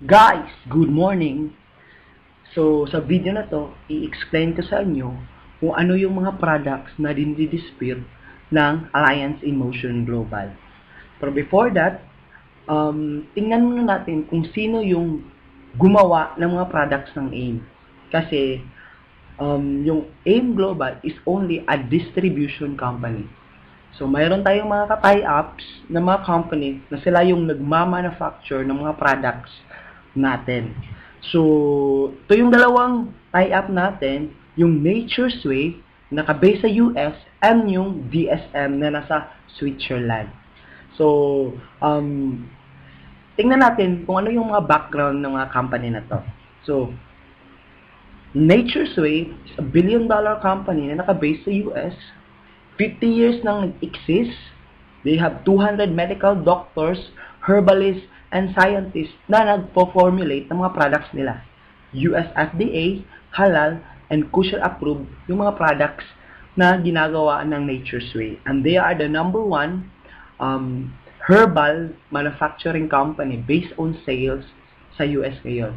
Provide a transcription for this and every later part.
Guys, good morning! So, sa video na to, i-explain ko sa inyo kung ano yung mga products na dinidisplay ng Alliance in Motion Global. Pero before that, tingnan muna natin kung sino yung gumawa ng mga products ng AIM. Kasi, yung AIM Global is only a distribution company. So, mayroon tayong mga tie-ups na mga company na sila yung nagmamanufacture ng mga products natin. So, ito yung dalawang tie-up natin, yung Nature's Way, naka-base sa US, and yung DSM na nasa Switzerland. So, tingnan natin kung ano yung mga background ng mga company na to. So, Nature's Way is a billion-dollar company na naka-base sa US. 50 years nang nag-exist. They have 200 medical doctors, herbalists, and scientists na nagpo-formulate ng mga products nila. US FDA, halal, and kosher approved yung mga products na ginagawa ng Nature's Way. And they are the number one herbal manufacturing company based on sales sa US ngayon.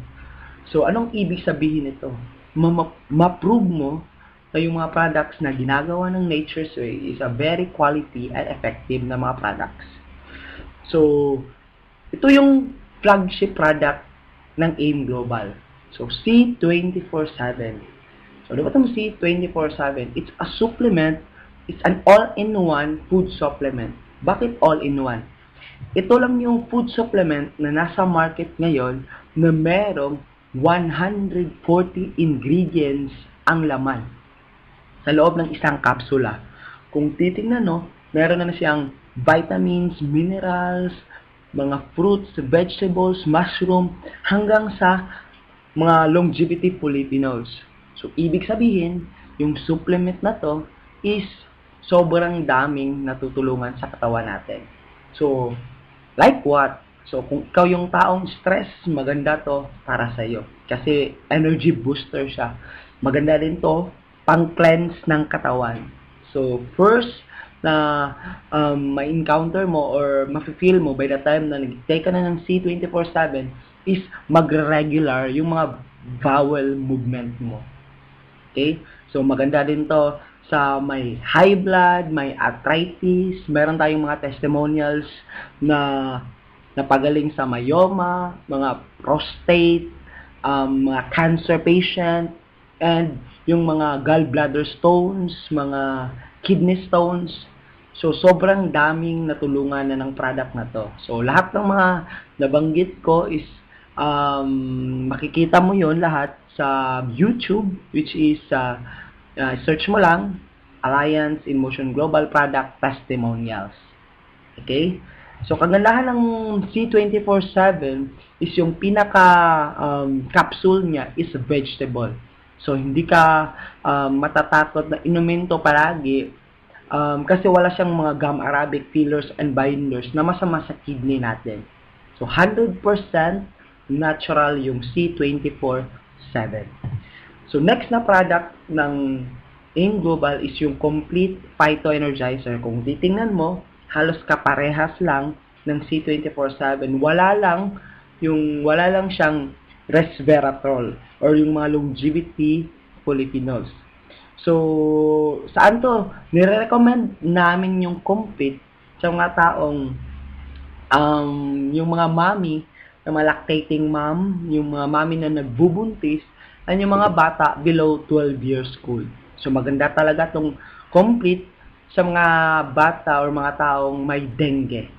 So, anong ibig sabihin nito? Ma-prove mo na yung mga products na ginagawa ng Nature's Way is a very quality and effective na mga products. So, ito yung flagship product ng AIM Global. So, C24/7. So, diba itong C24/7? It's a supplement. It's an all-in-one food supplement. Bakit all-in-one? Ito lang yung food supplement na nasa market ngayon na merong 140 ingredients ang laman sa loob ng isang kapsula. Kung titingnan, no, meron na siyang vitamins, minerals, mga fruits, vegetables, mushroom, hanggang sa mga longevity polyphenols. So, ibig sabihin, yung supplement na to is sobrang daming natutulungan sa katawan natin. So, like what? So, kung ikaw yung taong stress, maganda to para sa'yo. Kasi energy booster siya. Maganda din to pang-cleanse ng katawan. So, first na ma-encounter mo or ma-feel mo by the time na nag-take ka na ng C24/7 is magre-regular yung mga bowel movement mo. Okay? So, maganda din to sa may high blood, may arthritis, meron tayong mga testimonials na napagaling sa myoma, mga prostate, mga cancer patient, and yung mga gallbladder stones, mga kidney stones. So, sobrang daming natulungan na ng product na to. So, lahat ng mga nabanggit ko is makikita mo yon lahat sa YouTube, which is search mo lang Alliance in Motion Global Product Testimonials. Okay? So, kagandahan ng C24/7 is yung pinaka capsule niya is vegetable. So, hindi ka matatakot na inumin to palagi kasi wala siyang mga gum arabic fillers and binders na masama sa kidney natin. So, 100% natural yung C24/7. So, next na product ng AIM Global is yung Complete Phyto Energizer. Kung titingnan mo, halos kaparehas lang ng C24/7. Wala lang siyang resveratrol or yung mga longevity polyphenols. So, saan to? Nire-recommend namin yung Complete sa mga taong yung mga mommy, yung mga lactating mom, yung mga mommy na nagbubuntis, at yung mga bata below 12 years old. So, maganda talaga tong Complete sa mga bata or mga taong may dengue.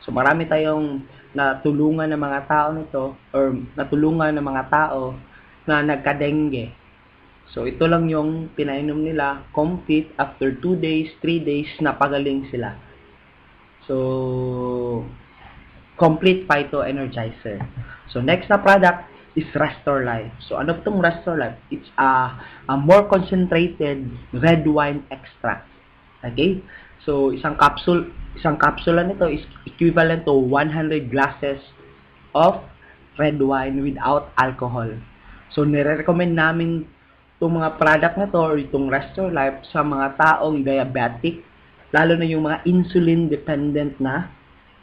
So, marami tayong natulungan ng mga tao nito or natulungan ng mga tao na nagka-dengue. So, ito lang yung pinainom nila, Complete, after 2 days, 3 days, napagaling sila. So, Complete Phyto Energizer. So, next na product is Restore Life. So, ano itong Restore Life? It's a more concentrated red wine extract. Okay? So, isang kapsula nito is equivalent to 100 glasses of red wine without alcohol. So, nire-recommend namin itong mga product na to or itong Restore Life sa mga taong diabetic, lalo na yung mga insulin dependent na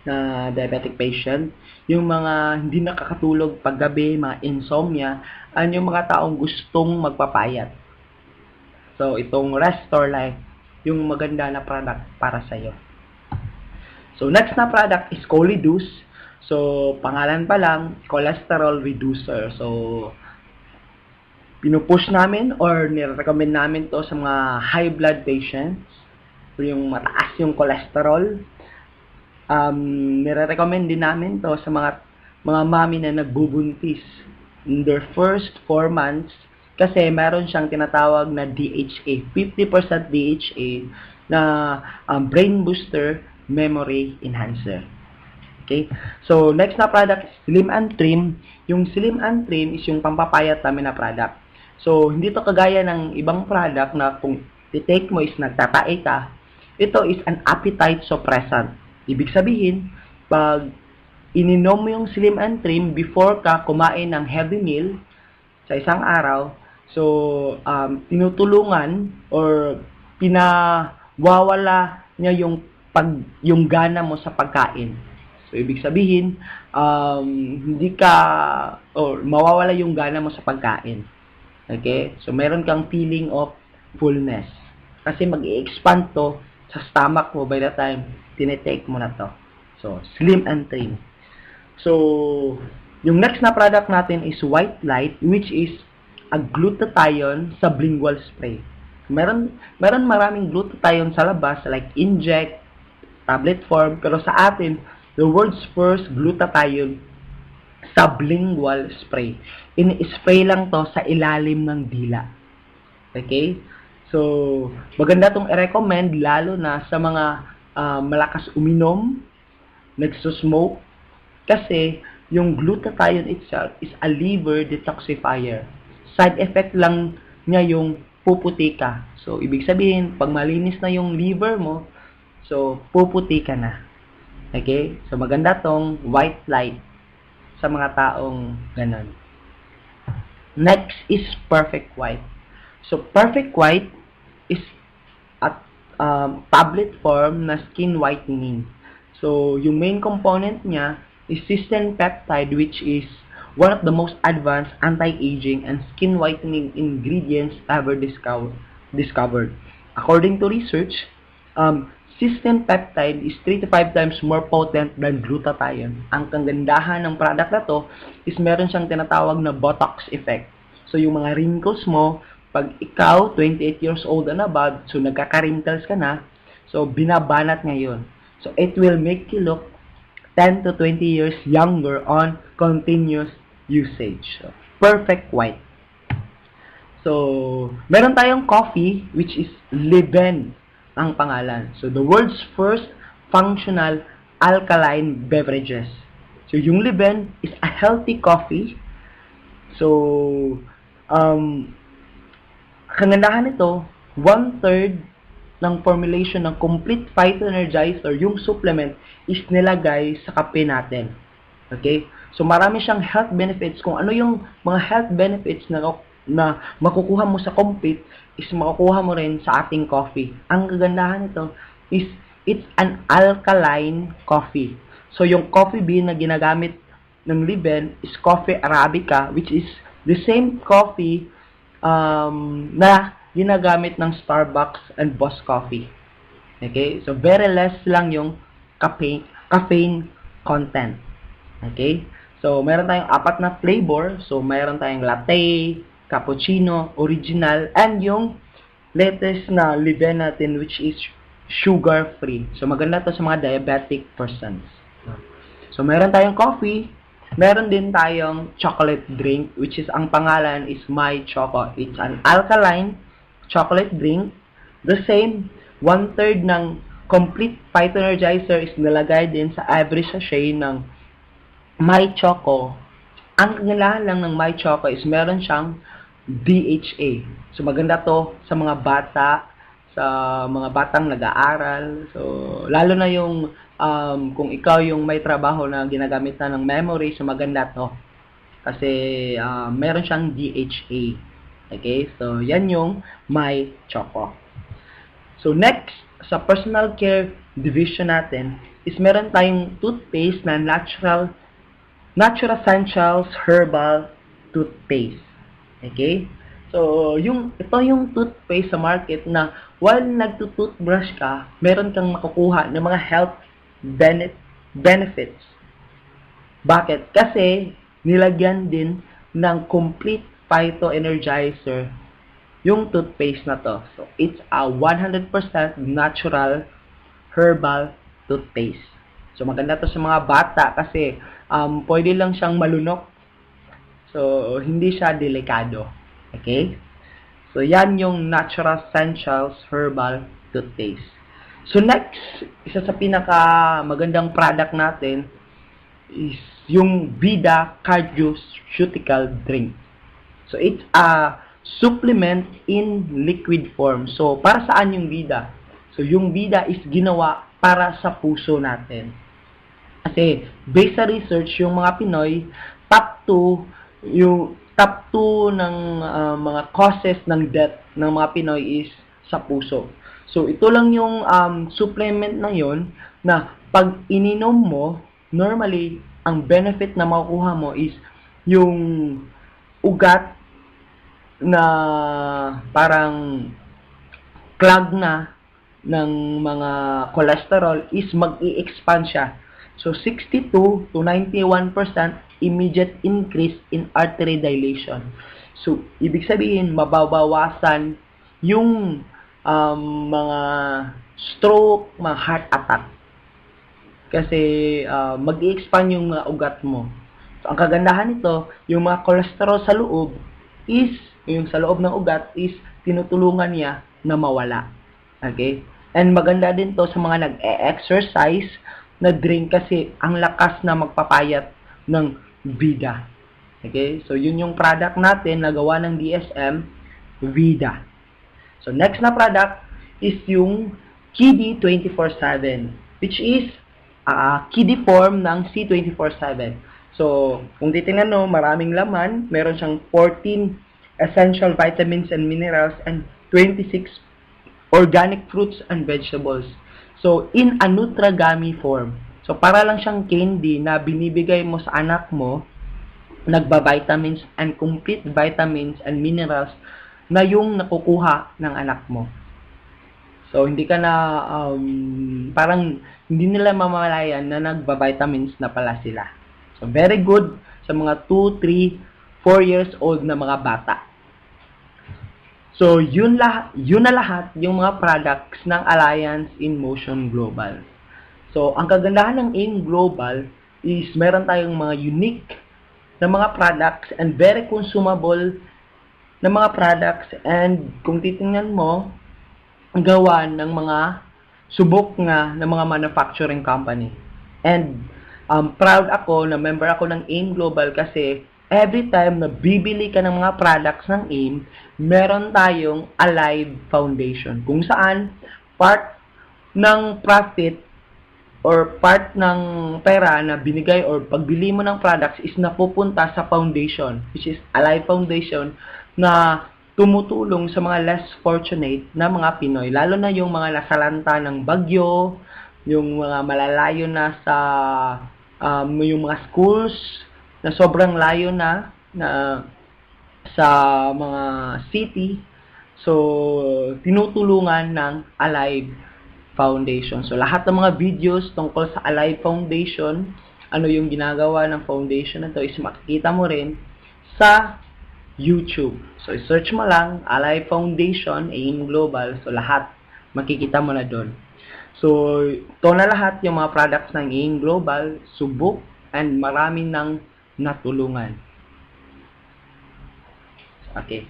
na diabetic patient, yung mga hindi nakakatulog paggabi, mga insomnia, yung mga taong gustong magpapayat. So, itong Restore Life, yung maganda na product para sa'yo. So, next na product is Choleduz. So, pangalan pa lang, cholesterol reducer. So, pinupush namin or nire-recommend namin to sa mga high blood patients. So, yung mataas yung cholesterol. Nire-recommend din namin to sa mga mami na nagbubuntis in their first 4 months kasi meron siyang tinatawag na DHA, 50% DHA na brain booster, memory enhancer. Okay? So, next na product is Slim and Trim. Yung Slim and Trim is yung pampapayat namin na product. So, hindi to kagaya ng ibang product na kung i-take mo is nagtatae ka. Ito is an appetite suppressant. Ibig sabihin, pag ininom mo yung Slim and Trim before ka kumain ng heavy meal sa isang araw, so, tinutulungan or pinawawala niya yung gana mo sa pagkain. So, ibig sabihin, hindi ka, or mawawala yung gana mo sa pagkain. Okay? So, meron kang feeling of fullness. Kasi mag-i-expand to sa stomach mo by the time tinitake mo na to. So, Slim and Trim. So, yung next na product natin is White Light, which is a glutathione sublingual spray. Meron maraming glutathione sa labas, like inject, tablet form, pero sa atin, the world's first glutathione sublingual spray. In-spray lang to sa ilalim ng dila. Okay? So, maganda tong i-recommend lalo na sa mga malakas uminom, nagsusmoke, kasi yung glutathione itself is a liver detoxifier. Side effect lang niya yung puputi ka. So, ibig sabihin, pag malinis na yung liver mo, so, puputi ka na. Okay? So, maganda tong White Light sa mga taong ganon. Next is Perfect White. So, Perfect White is at tablet form na skin whitening. So, yung main component niya is cysteine peptide, which is one of the most advanced anti-aging and skin whitening ingredients ever discovered. According to research, cysteine peptide is 3 to 5 times more potent than glutathione. Ang kagandahan ng product na to is meron siyang tinatawag na Botox effect. So, yung mga wrinkles mo, pag ikaw, 28 years old and above, so nagkaka-wrinkles ka na, so binabanat ngayon. So, it will make you look 10 to 20 years younger on continuous usage. So, Perfect White. So, meron tayong coffee, which is Liben ang pangalan. So, the world's first functional alkaline beverages. So, yung Liben is a healthy coffee. So, kagandahan nito, 1/3 ng formulation ng complete phytoenergizer, yung supplement, is nilagay sa kape natin. Okay? So, marami siyang health benefits. Kung ano yung mga health benefits na makukuha mo sa complete, is makukuha mo rin sa ating coffee. Ang kagandahan nito is, it's an alkaline coffee. So, yung coffee bean na ginagamit ng Liben is coffee Arabica, which is the same coffee na ginagamit ng Starbucks and Boss Coffee. Okay? So, very less lang yung caffeine content. Okay? So, meron tayong 4 na flavor. So, meron tayong latte, cappuccino, original, and yung latest na Liben natin, which is sugar-free. So, maganda to sa mga diabetic persons. So, meron tayong coffee. Meron din tayong chocolate drink, which is, ang pangalan is My Choco. It's an alkaline chocolate drink. The same, 1/3 ng complete phytoenergizer is nilagay din sa every sachet ng My Choco. Ang kagandahan lang ng My Choco is meron siyang DHA. So, maganda to sa mga bata, sa mga batang nag-aaral. So, lalo na yung kung ikaw yung may trabaho na ginagamit na ng memory, so maganda to. Kasi meron siyang DHA. Okay? So, yan yung My Choco. So, next, sa personal care division natin is meron tayong toothpaste na natural essentials herbal toothpaste. Okay? So, ito yung toothpaste sa market na while nagtutoothbrush ka, meron kang makukuha ng mga health benefits. Bakit? Kasi nilagyan din ng complete phytoenergizer yung toothpaste na to. So, it's a 100% natural herbal toothpaste. So, maganda to sa mga bata kasi pwede lang siyang malunok. So, hindi siya delikado. Okay? So, yan yung Natural Essentials Herbal Toothpaste. So, next, isa sa pinaka magandang product natin is yung Vida Cardioceutical Drink. So, it's a supplement in liquid form. So, para saan yung Vida? So, yung Vida is ginawa para sa puso natin. Kasi, based sa research, yung mga Pinoy, top 2 ng mga causes ng death ng mga Pinoy is sa puso. So, ito lang yung supplement na yon na pag ininom mo, normally, ang benefit na makukuha mo is yung ugat na parang clog na ng mga cholesterol is mag-i-expand siya. So, 62 to 91% immediate increase in artery dilation. So, ibig sabihin, mababawasan yung mga stroke, mga heart attack. Kasi, mag-i-expand yung mga ugat mo. So, ang kagandahan nito, yung mga cholesterol sa loob is, yung sa loob ng ugat is, tinutulungan niya na mawala. Okay? And maganda din to sa mga nag-e-exercise na drink kasi ang lakas na magpapayat ng Vida. Okay? So, yun yung product natin na gawa ng DSM, Vida. So, next na product is yung Kiddy 24/7, which is Kiddy form ng C24/7. So, kung titingnan no, maraming laman. Meron siyang 14 essential vitamins and minerals and 26 organic fruits and vegetables. So, in a Nutragami form. So, para lang siyang candy na binibigay mo sa anak mo, nagba-vitamins and complete vitamins and minerals na yung nakukuha ng anak mo. So, hindi ka na, parang hindi nila mamalayan na nagba-vitamins na pala sila. So, very good sa mga 2, 3, 4 years old na mga bata. So, yun na lahat yung mga products ng Alliance in Motion Global. So, ang kagandahan ng AIM Global is meron tayong mga unique na mga products and very consumable na mga products, and kung titingnan mo, gawa ng mga subok nga ng mga manufacturing company. And proud ako na member ako ng AIM Global kasi every time na bibili ka ng mga products ng AIM, meron tayong Alive Foundation. Kung saan, part ng profit or part ng pera na binigay or pagbili mo ng products is napupunta sa foundation, which is Alive Foundation, na tumutulong sa mga less fortunate na mga Pinoy. Lalo na yung mga nasalanta ng bagyo, yung mga malalayo na sa yung mga schools na sobrang layo na sa mga city. So, tinutulungan ng Alive Foundation. So, lahat ng mga videos tungkol sa Alive Foundation, ano yung ginagawa ng foundation na to is makikita mo rin sa YouTube. So, search mo lang Alive Foundation, AIM Global. So, lahat makikita mo na doon. So, ito na lahat yung mga products ng AIM Global, subok, and marami ng natulungan. Okay.